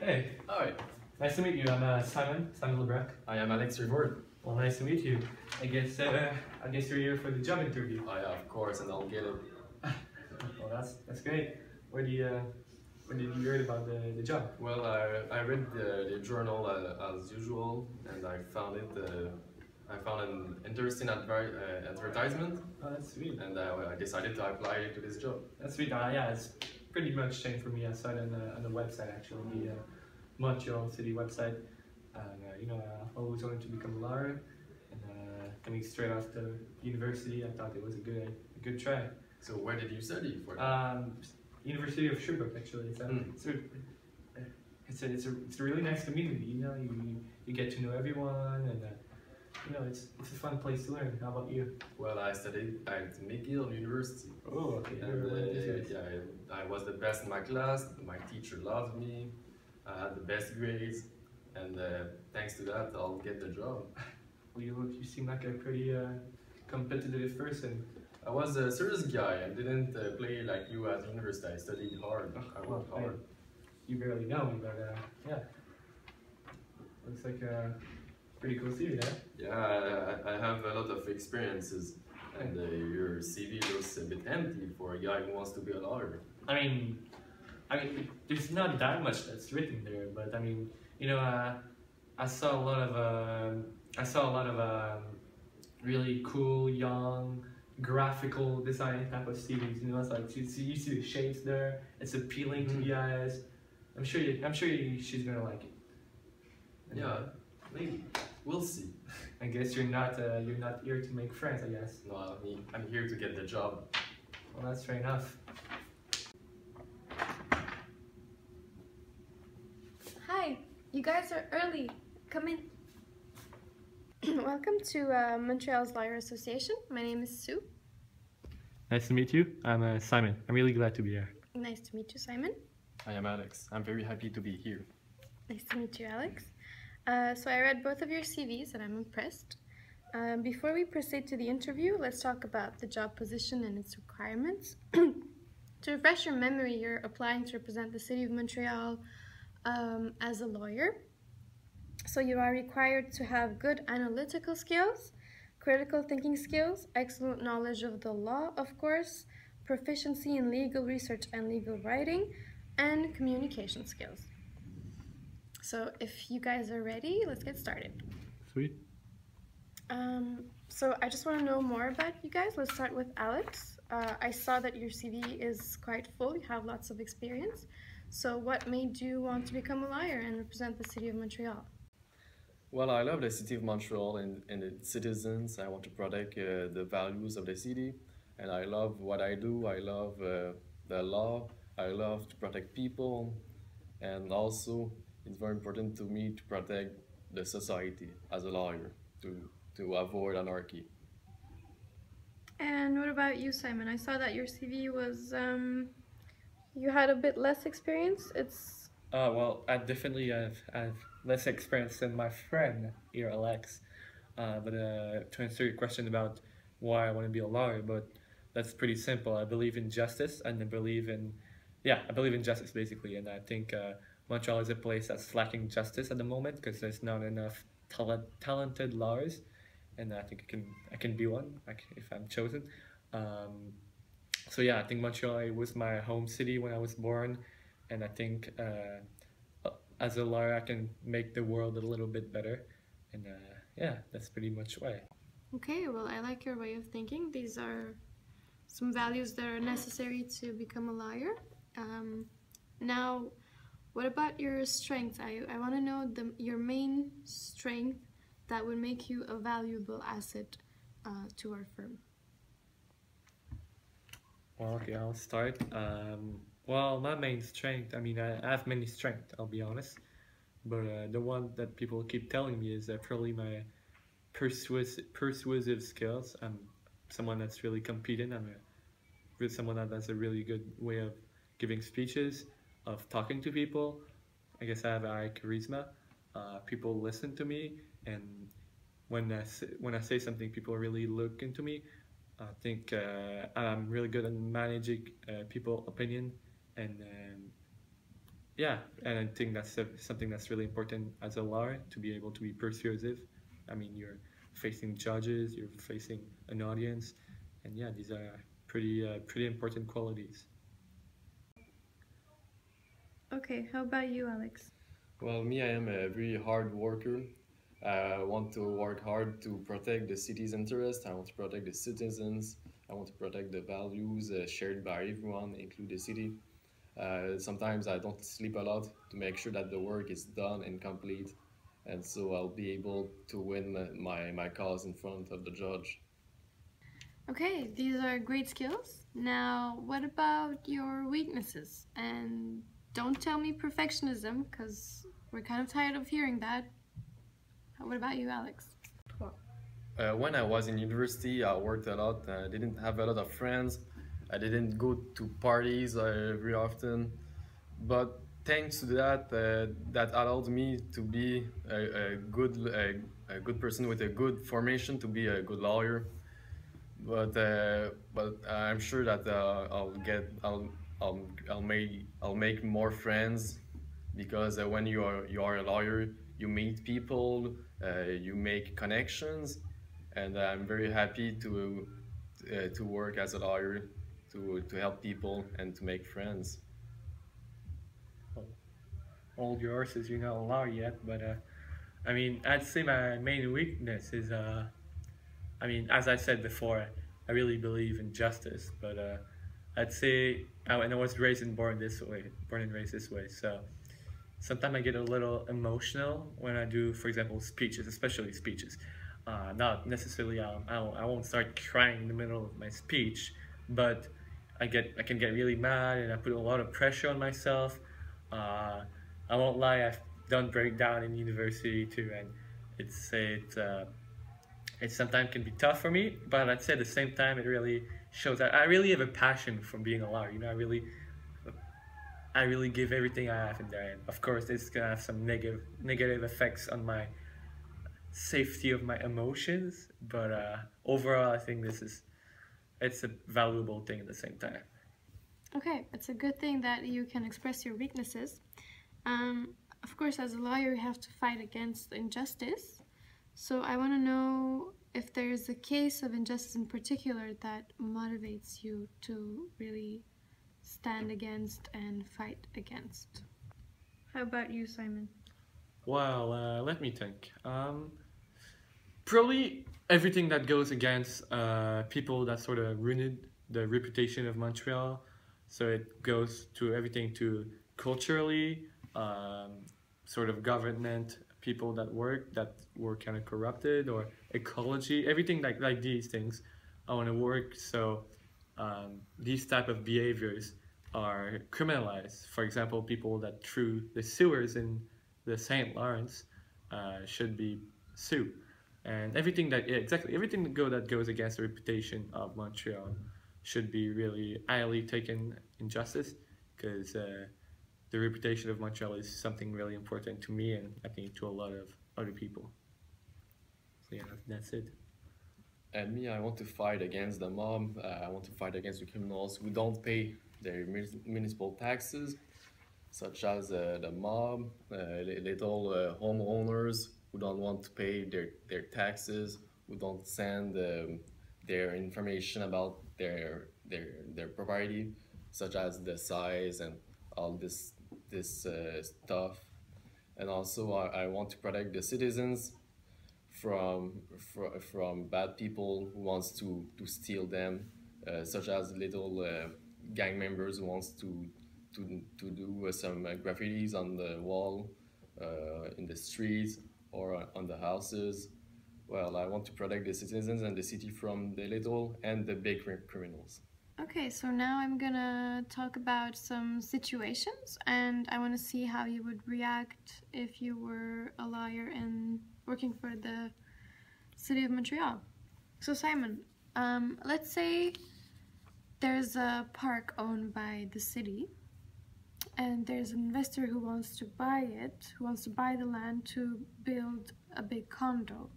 Hey, Hi, nice to meet you. I'm Simon Lebrecq. I am Alex Reward. Well, nice to meet you. I guess you're here for the job interview. Oh yeah, of course, and I'll get it. Well, that's great. Where did you hear about the job? Well, I read the journal as usual, and I found an interesting advertisement, Oh, that's sweet. and I decided to apply to this job. That's sweet. Yeah, it's pretty much same for me. I saw it on the website actually, the Montreal City website. And I always wanted to become a lawyer. And coming straight after university, I thought it was a good try. So where did you study for that? University of Sherbrooke actually. It's a really nice community. You get to know everyone, and it's a fun place to learn. How about you? Well, I studied at McGill University. Oh, okay. And I was the best in my class. My teacher loved me. I had the best grades, and thanks to that, I'll get the job. Well, you seem like a pretty competitive person. I was a serious guy. I didn't play like you at university. I studied hard. I worked hard. You barely know me, but yeah, looks like a pretty cool CV there. Yeah, I have a lot of experiences, and your CV looks a bit empty for a guy who wants to be a lawyer. There's not that much that's written there, but I saw a lot of really cool, young, graphical design type of CVs. It's like you see the shapes there. It's appealing to the eyes. I'm sure she's gonna like it. Yeah, maybe. We'll see. I guess you're not here to make friends. I guess. No, I'm here to get the job. Well, that's fair enough. Hi, you guys are early. Come in. Welcome to Montreal's Lawyer Association. My name is Sue. Nice to meet you. I'm Simon. I'm really glad to be here. Nice to meet you, Simon. I am Alex. I'm very happy to be here. Nice to meet you, Alex. So I read both of your CVs and I'm impressed. Before we proceed to the interview, let's talk about the job position and its requirements. To refresh your memory, you're applying to represent the City of Montreal as a lawyer. So you are required to have good analytical skills, critical thinking skills, excellent knowledge of the law, of course, proficiency in legal research and legal writing, and communication skills. So if you guys are ready, let's get started. Sweet. So I just want to know more about you guys. Let's start with Alex. I saw that your CV is quite full. You have lots of experience. So what made you want to become a lawyer and represent the City of Montreal? Well, I love the city of Montreal and its citizens. I want to protect the values of the city, and I love what I do. I love the law. I love to protect people, and also it's very important to me to protect the society as a lawyer to avoid anarchy. And what about you, Simon? I saw that your CV was, you had a bit less experience. Well, I definitely have less experience than my friend here, Alex. But to answer your question about why I want to be a lawyer, but that's pretty simple. I believe in justice, and I believe in justice basically. And I think Montreal is a place that's lacking justice at the moment because there's not enough talented lawyers, and I think I can be one if I'm chosen. So yeah, I think Montreal was my home city when I was born. And I think as a lawyer, I can make the world a little bit better. And yeah, that's pretty much why. Okay, well, I like your way of thinking. These are some values that are necessary to become a lawyer. Now, what about your strengths? I want to know your main strength that would make you a valuable asset to our firm. Well, okay, I'll start. Well, my main strength, I have many strengths, I'll be honest, but the one that people keep telling me is probably my persuasive skills. I'm someone that's really competent. I'm someone that has a really good way of giving speeches, of talking to people. I guess I have a high charisma. People listen to me, and when I say something, people really look into me. I think I'm really good at managing people's opinion, and yeah, and I think that's something that's really important as a lawyer to be able to be persuasive. I mean, you're facing judges, you're facing an audience, and yeah, these are pretty important qualities. Okay, how about you, Alex? Well, me, I am a very hard worker. I want to work hard to protect the city's interest. I want to protect the citizens. I want to protect the values shared by everyone, including the city. Sometimes I don't sleep a lot to make sure that the work is done and complete, and so I'll be able to win my cause in front of the judge. Okay, these are great skills. Now, what about your weaknesses? And don't tell me perfectionism, because we're kind of tired of hearing that. What about you, Alex? When I was in university, I worked a lot. I didn't have a lot of friends. I didn't go to parties very often. But thanks to that, that allowed me to be a good person with a good formation to be a good lawyer. But I'm sure that I'll make more friends because when you are a lawyer, you meet people, you make connections, and I'm very happy to work as a lawyer to help people and to make friends. Well, hold your horses, you're not a lawyer yet, but I mean, I'd say my main weakness is I mean, as I said before, I really believe in justice, but I'd say, and I was raised and born this way, born and raised this way. So sometimes I get a little emotional when I do, for example, speeches, especially speeches. Not necessarily, I won't start crying in the middle of my speech, but I can get really mad, and I put a lot of pressure on myself. Uh, I won't lie, I've done breakdown in university too, and it's it sometimes can be tough for me, but I'd say at the same time it really shows that I really have a passion for being a lawyer. You know, I really give everything I have in there, and of course it's gonna have some negative effects on my safety of my emotions. But overall, I think it's a valuable thing at the same time. Okay, it's a good thing that you can express your weaknesses. Of course, as a lawyer, you have to fight against injustice. So I want to know if there's a case of injustice in particular that motivates you to really stand against and fight against. How about you, Simon? Well, let me think. Probably everything that goes against people that sort of ruined the reputation of Montreal. So it goes to everything to culturally, sort of government, people that were kind of corrupted, or ecology, everything like these things. I want to work so these type of behaviors are criminalized. For example, people that threw the sewers in the St. Lawrence should be sued, and everything that yeah, exactly everything that goes against the reputation of Montreal should be really highly taken in justice, because the reputation of Montreal is something really important to me, and I think to a lot of other people. So yeah, that's it. And me, I want to fight against the mob. I want to fight against the criminals who don't pay their municipal taxes, such as the mob, little homeowners who don't want to pay their taxes, who don't send their information about their property, such as the size and all this stuff. And also, I want to protect the citizens from bad people who wants to steal them, such as little gang members who wants to do some graffitis on the wall, in the streets or on the houses. Well, I want to protect the citizens and the city from the little and the big criminals. Okay, so now I'm gonna talk about some situations, and I want to see how you would react if you were a lawyer and working for the city of Montreal. So, Simon, let's say there's a park owned by the city, and there's an investor who wants to buy it, who wants to buy the land to build a big condo,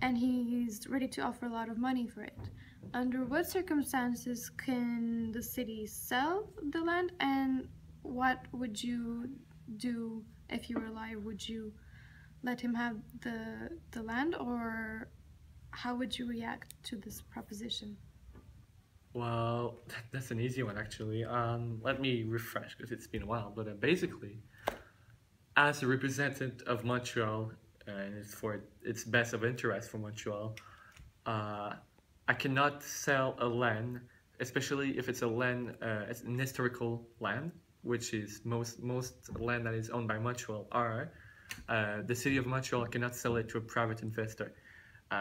and he's ready to offer a lot of money for it. Under what circumstances can the city sell the land, and what would you do if you were a lawyer? Would you let him have the land, or how would you react to this proposition? Well, that's an easy one actually. Let me refresh because it's been a while. But basically, as a representative of Montreal, and it's for its best of interest for Montreal, I cannot sell a land, especially if it's a land, it's an historical land, which is most land that is owned by Montreal are. The city of Montreal cannot sell it to a private investor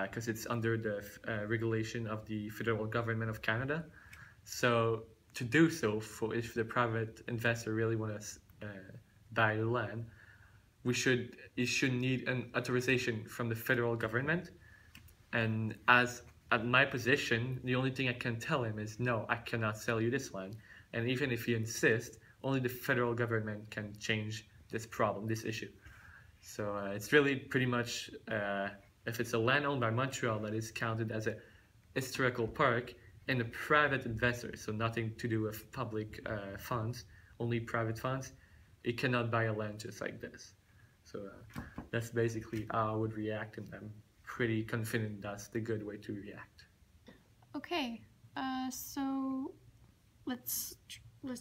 because it's under the regulation of the federal government of Canada. So to do so, for if the private investor really want to buy the land, it should need an authorization from the federal government. And as at my position, the only thing I can tell him is no, I cannot sell you this land. And even if he insists, only the federal government can change this problem, this issue. So it's really pretty much if it's a land owned by Montreal that is counted as a historical park and a private investor, so nothing to do with public funds, only private funds, it cannot buy a land just like this. So that's basically how I would react, and I'm pretty confident that's the good way to react. Okay, so let's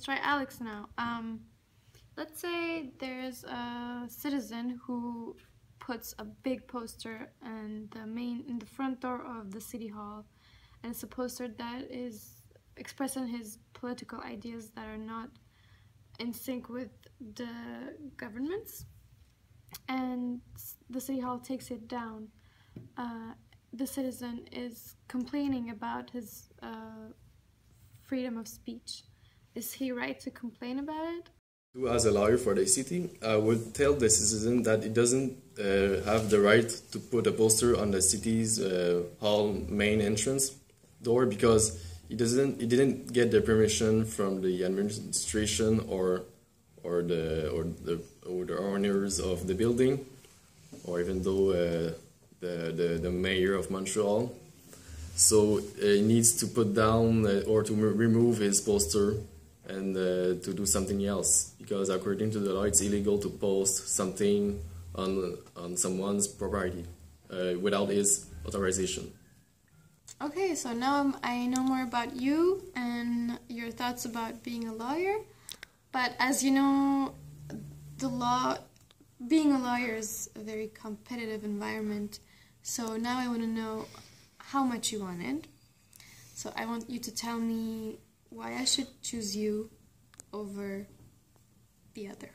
try Alex now. Let's say there's a citizen who puts a big poster in the front door of the city hall, and it's a poster that is expressing his political ideas that are not in sync with the government's, and the city hall takes it down. The citizen is complaining about his freedom of speech. Is he right to complain about it? As a lawyer for the city, I would tell the citizen that it doesn't have the right to put a poster on the city's hall main entrance door because he didn't get the permission from the administration or the owners of the building, or even though the mayor of Montreal. So he needs to put down or to remove his poster and to do something else, because according to the law it's illegal to post something on someone's property without his authorization. Okay, so now I know more about you and your thoughts about being a lawyer. But as you know, being a lawyer is a very competitive environment. So now I want to know how much you wanted. So I want you to tell me why I should choose you over the other.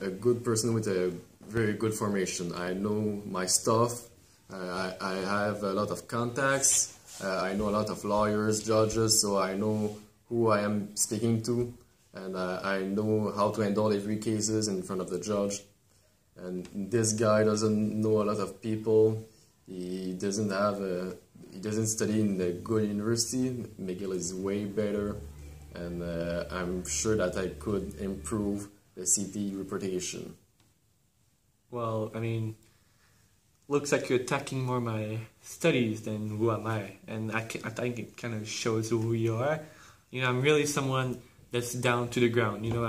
A good person with a very good formation. I know my stuff. I have a lot of contacts. I know a lot of lawyers, judges, so I know who I am speaking to, and I know how to handle every cases in front of the judge. And this guy doesn't know a lot of people. He doesn't study in a good university. McGill is way better, and I'm sure that I could improve the city reputation. Well, I mean, looks like you're attacking more my studies than who am I, and I think it kind of shows who you are. You know, I'm really someone that's down to the ground. You know,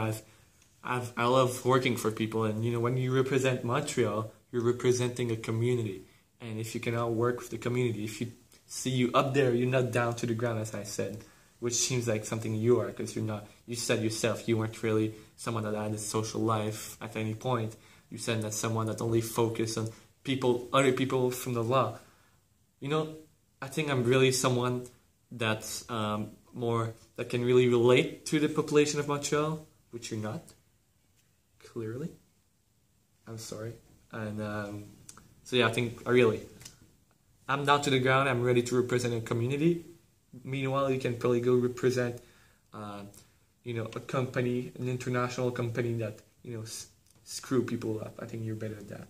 I love working for people, and you know, when you represent Montreal, you're representing a community, and if you cannot work with the community, if you see you up there, you're not down to the ground, as I said, which seems like something you are, because you're not. You said yourself you weren't really someone that had a social life at any point. You said that someone that only focused on other people from the law. You know, I think I'm really someone that's more that can really relate to the population of Montreal, which you're not. Clearly, I'm sorry, and so yeah, I think I'm down to the ground. I'm ready to represent a community. Meanwhile, you can probably go represent, you know, a company, an international company that you know screw people up. I think you're better at that.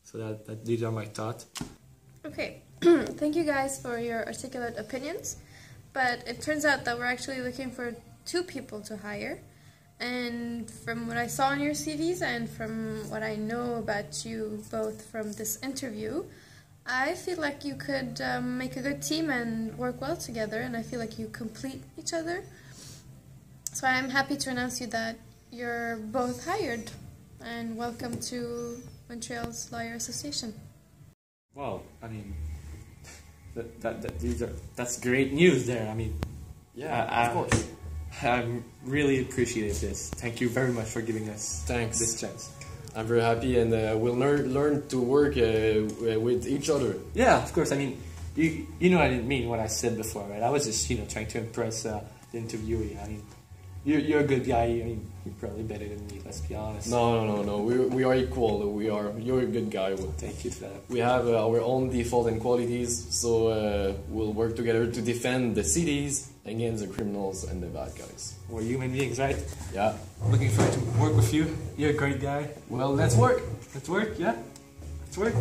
So that these are my thoughts. Okay, thank you guys for your articulate opinions. But it turns out that we're actually looking for 2 people to hire. And from what I saw in your CVs and from what I know about you both from this interview, I feel like you could make a good team and work well together, and I feel like you complete each other. So I'm happy to announce you that you're both hired, and welcome to Montreal's Lawyer Association. Well, I mean, that's great news there. I mean, Yeah, of course. I really appreciate this. Thank you very much for giving us Thanks. this chance. I'm very happy, and we'll learn to work with each other. Yeah, of course. I mean, you know I didn't mean what I said before, right? I was just trying to impress the interviewee. I mean, you're a good guy. I mean, you're probably better than me. Let's be honest. No. We are equal. You're a good guy. Thank you for that. We have our own default and qualities, so we'll work together to defend the cities against the criminals and the bad guys. We're human beings, right? Yeah. Looking forward to work with you. You're a great guy. Well, let's work. Let's work. Yeah. Let's work.